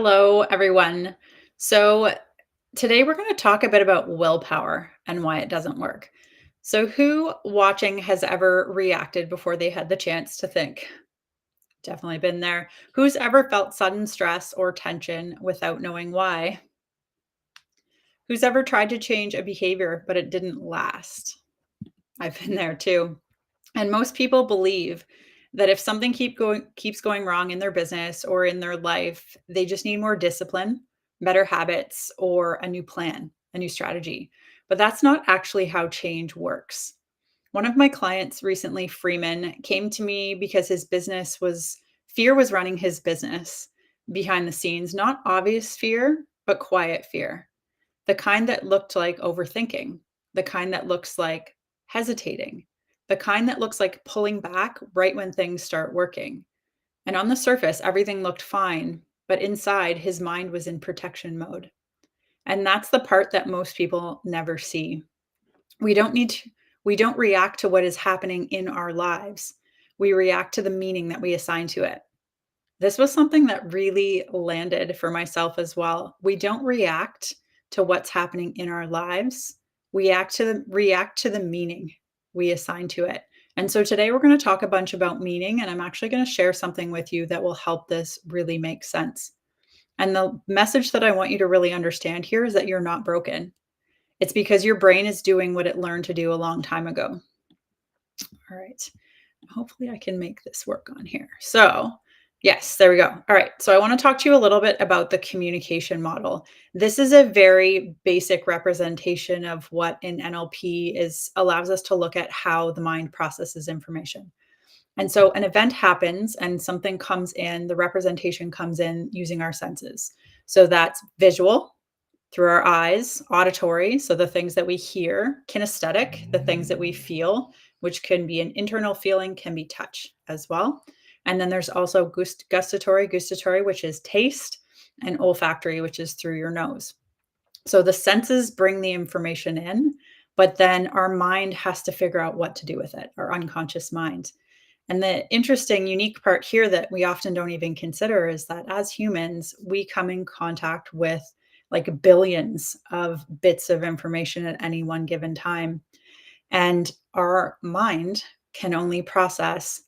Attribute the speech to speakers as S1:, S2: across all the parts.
S1: Hello, everyone. So, today we're going to talk a bit about willpower and why it doesn't work. So, who watching has ever reacted before they had the chance to think? Definitely been there. Who's ever felt sudden stress or tension without knowing why? Who's ever tried to change a behavior but it didn't last? I've been there too. And most people believe that if something keeps going wrong in their business or in their life, they just need more discipline, better habits, or a new plan, a new strategy. But that's not actually how change works. One of my clients recently, Freeman, came to me because his business was fear was running his business behind the scenes, not obvious fear, but quiet fear. The kind that looked like overthinking, the kind that looks like hesitating, the kind that looks like pulling back right when things start working. And on the surface, everything looked fine, but inside, his mind was in protection mode. And that's the part that most people never see. We don't need to, we don't react to what is happening in our lives. We react to the meaning that we assign to it. This was something that really landed for myself as well. We don't react to what's happening in our lives. We react to the meaning we assign to it. And so today we're going to talk a bunch about meaning, and I'm actually going to share something with you that will help this really make sense. And the message that I want you to really understand here is that you're not broken. It's because your brain is doing what it learned to do a long time ago. All right. Hopefully I can make this work on here. So, yes, there we go. All right. So I want to talk to you a little bit about the communication model. This is a very basic representation of what in NLP is allows us to look at how the mind processes information. And so an event happens and something comes in, the representation comes in using our senses. So that's visual through our eyes, auditory, so the things that we hear, kinesthetic, the things that we feel, which can be an internal feeling, can be touch as well. And then there's also gustatory, which is taste, and olfactory, which is through your nose. So the senses bring the information in, but then our mind has to figure out what to do with it, our unconscious mind. And the interesting, unique part here that we often don't even consider is that as humans, we come in contact with like billions of bits of information at any one given time. And our mind can only process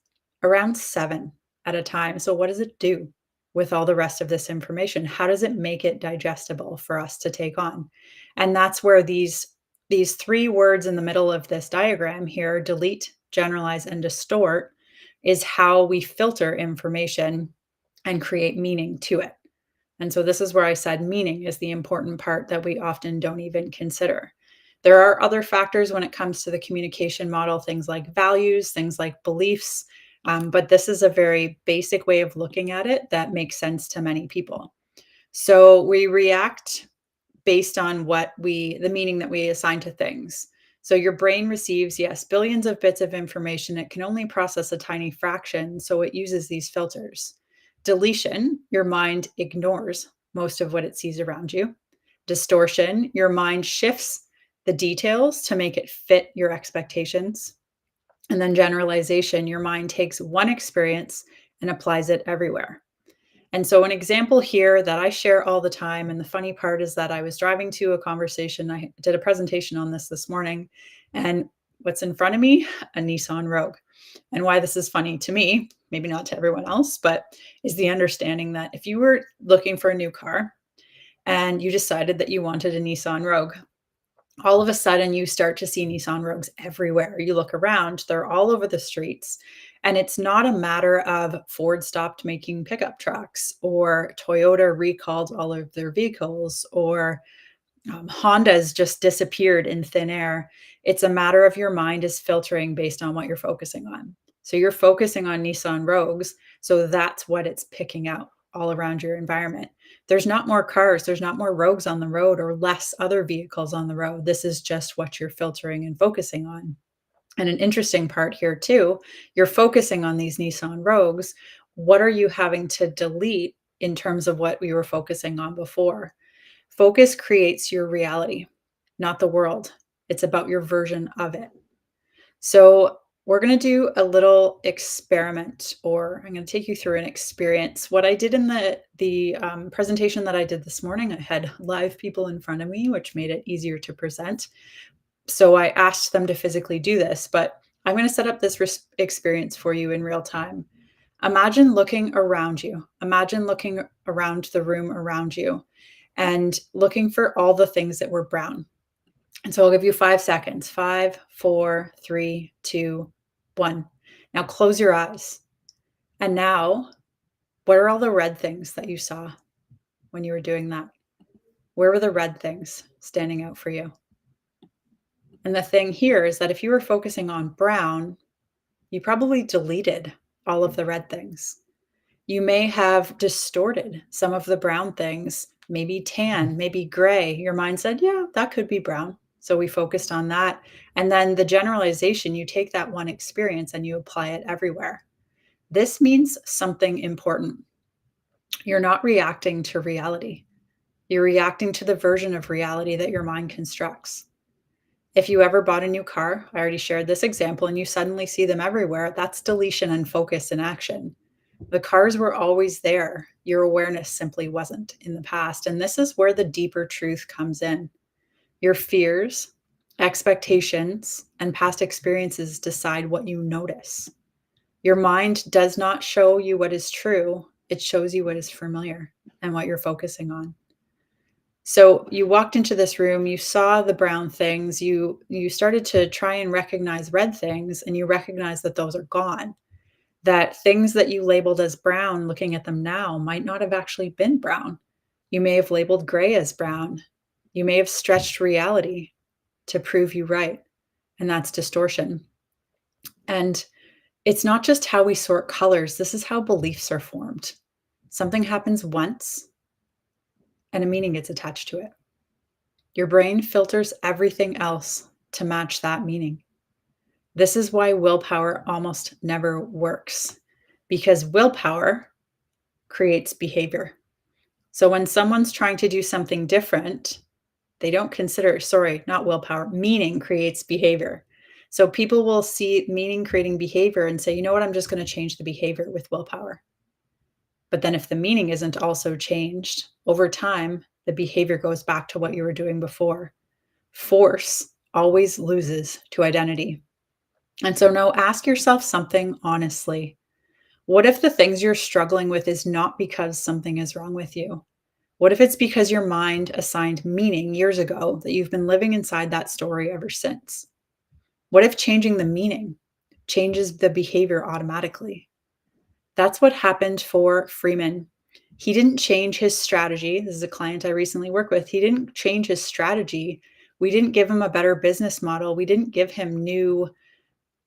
S1: around 7 at a time. So, what does it do with all the rest of this information? How does it make it digestible for us to take on? And that's where these three words in the middle of this diagram here, delete, generalize, and distort, is how we filter information and create meaning to it. And so this is where I said meaning is the important part that we often don't even consider. There are other factors when it comes to the communication model, things like values, things like beliefs, but this is a very basic way of looking at it that makes sense to many people. So we react based on the meaning that we assign to things. So your brain receives, yes, billions of bits of information. It can only process a tiny fraction, so it uses these filters. Deletion, your mind ignores most of what it sees around you. Distortion, your mind shifts the details to make it fit your expectations. And then generalization, your mind takes one experience and applies it everywhere. And so, an example here that I share all the time, and the funny part is that I was driving to a conversation. I did a presentation on this morning, and what's in front of me? A Nissan Rogue. And why this is funny to me, maybe not to everyone else, but is the understanding that if you were looking for a new car and you decided that you wanted a Nissan Rogue, all of a sudden you start to see Nissan Rogues everywhere. You look around, they're all over the streets. And it's not a matter of Ford stopped making pickup trucks or Toyota recalled all of their vehicles or Honda's just disappeared in thin air. It's a matter of your mind is filtering based on what you're focusing on. So you're focusing on Nissan Rogues. So that's what it's picking out all around your environment. There's not more cars, there's not more rogues on the road or less other vehicles on the road. This is just what you're filtering and focusing on. And an interesting part here too, you're focusing on these Nissan Rogues. What are you having to delete in terms of what we were focusing on before? Focus creates your reality, not the world. It's about your version of it. So We're going to do a little experiment, or I'm going to take you through an experience. What I did in the presentation that I did this morning, I had live people in front of me, which made it easier to present. So I asked them to physically do this, but I'm going to set up this experience for you in real time. Imagine looking around you. Imagine looking around the room around you and looking for all the things that were brown. And so I'll give you 5 seconds. 5, 4, 3, 2, 1. Now close your eyes. And now, what are all the red things that you saw when you were doing that? Where were the red things standing out for you? And the thing here is that if you were focusing on brown, you probably deleted all of the red things. You may have distorted some of the brown things, maybe tan, maybe gray. Your mind said, yeah, that could be brown. So we focused on that. And then the generalization, you take that one experience and you apply it everywhere. This means something important. You're not reacting to reality. You're reacting to the version of reality that your mind constructs. If you ever bought a new car, I already shared this example, and you suddenly see them everywhere, that's deletion and focus in action. The cars were always there. Your awareness simply wasn't in the past. And this is where the deeper truth comes in. Your fears, expectations, and past experiences decide what you notice. Your mind does not show you what is true, it shows you what is familiar and what you're focusing on. So you walked into this room, you saw the brown things, you started to try and recognize red things, and you recognize that those are gone. That things that you labeled as brown, looking at them now, might not have actually been brown. You may have labeled gray as brown. You may have stretched reality to prove you right, and that's distortion. And it's not just how we sort colors, this is how beliefs are formed. Something happens once, and a meaning gets attached to it. Your brain filters everything else to match that meaning. This is why willpower almost never works, because willpower creates behavior. So when someone's trying to do something different, they don't consider, sorry, not willpower, meaning creates behavior. So people will see meaning creating behavior and say, you know what, I'm just going to change the behavior with willpower. But then if the meaning isn't also changed over time, the behavior goes back to what you were doing before. Force always loses to identity. And so now ask yourself something honestly. What if the things you're struggling with is not because something is wrong with you? What if it's because your mind assigned meaning years ago that you've been living inside that story ever since? What if changing the meaning changes the behavior automatically? That's what happened for Freeman. He didn't change his strategy. This is a client I recently worked with. He didn't change his strategy. We didn't give him a better business model. We didn't give him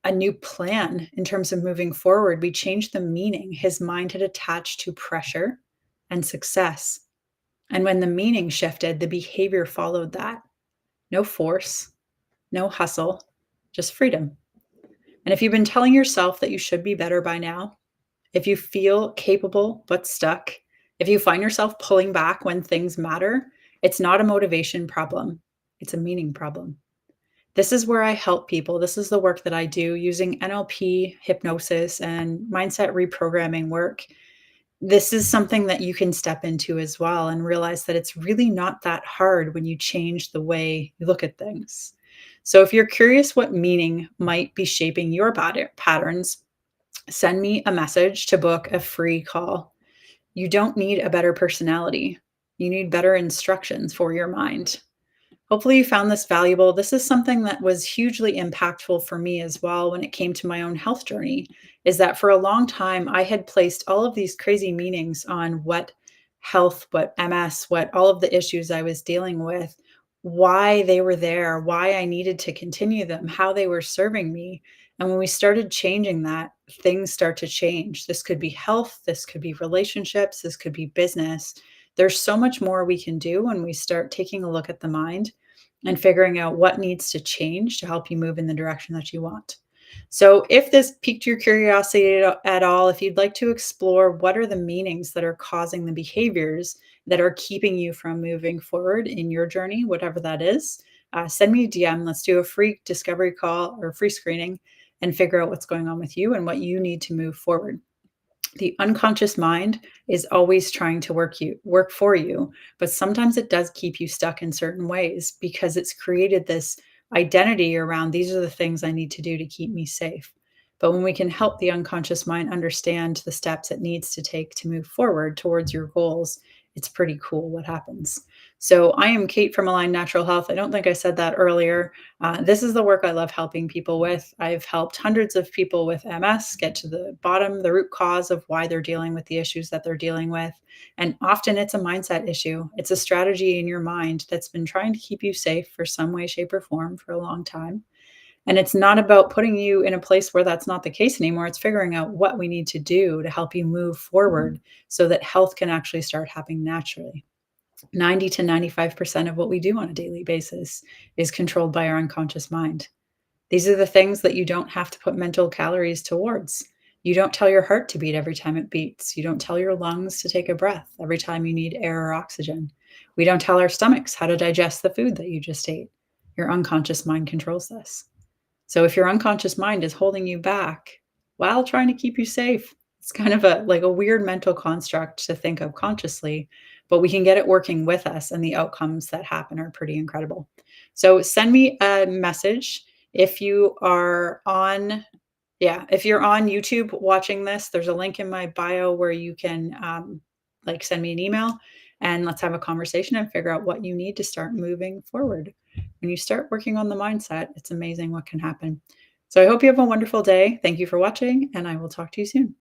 S1: a new plan in terms of moving forward. We changed the meaning. His mind had attached to pressure and success. And when the meaning shifted, the behavior followed that. No force, no hustle, just freedom. And if you've been telling yourself that you should be better by now, if you feel capable but stuck, if you find yourself pulling back when things matter, it's not a motivation problem. It's a meaning problem. This is where I help people. This is the work that I do using NLP, hypnosis, and mindset reprogramming work. This is something that you can step into as well and realize that it's really not that hard when you change the way you look at things. So if you're curious what meaning might be shaping your patterns, send me a message to book a free call. You don't need a better personality. You need better instructions for your mind. Hopefully you found this valuable. This is something that was hugely impactful for me as well when it came to my own health journey, is that for a long time, I had placed all of these crazy meanings on what health, what MS, what all of the issues I was dealing with, why they were there, why I needed to continue them, how they were serving me. And when we started changing that, things start to change. This could be health, this could be relationships, this could be business. There's so much more we can do when we start taking a look at the mind and figuring out what needs to change to help you move in the direction that you want. So if this piqued your curiosity at all, if you'd like to explore what are the meanings that are causing the behaviors that are keeping you from moving forward in your journey, whatever that is, send me a DM. Let's do a free discovery call or free screening, and figure out what's going on with you and what you need to move forward. The unconscious mind is always trying to work for you, but sometimes it does keep you stuck in certain ways because it's created this identity around these are the things I need to do to keep me safe. But when we can help the unconscious mind understand the steps it needs to take to move forward towards your goals, it's pretty cool what happens. So, I am Kate from Align Natural Health. I don't think I said that earlier. This is the work I love helping people with. I've helped hundreds of people with MS get to the bottom, the root cause of why they're dealing with the issues that they're dealing with. And often it's a mindset issue. It's a strategy in your mind that's been trying to keep you safe for some way, shape, or form for a long time. And it's not about putting you in a place where that's not the case anymore. It's figuring out what we need to do to help you move forward so that health can actually start happening naturally. 90 to 95% of what we do on a daily basis is controlled by our unconscious mind. These are the things that you don't have to put mental calories towards. You don't tell your heart to beat every time it beats. You don't tell your lungs to take a breath every time you need air or oxygen. We don't tell our stomachs how to digest the food that you just ate. Your unconscious mind controls this. So if your unconscious mind is holding you back while trying to keep you safe, it's kind of a weird mental construct to think of consciously, but we can get it working with us and the outcomes that happen are pretty incredible. So send me a message if you are on if you're on YouTube watching this, there's a link in my bio where you can send me an email and let's have a conversation and figure out what you need to start moving forward. When you start working on the mindset, it's amazing what can happen. So I hope you have a wonderful day. Thank you for watching, and I will talk to you soon.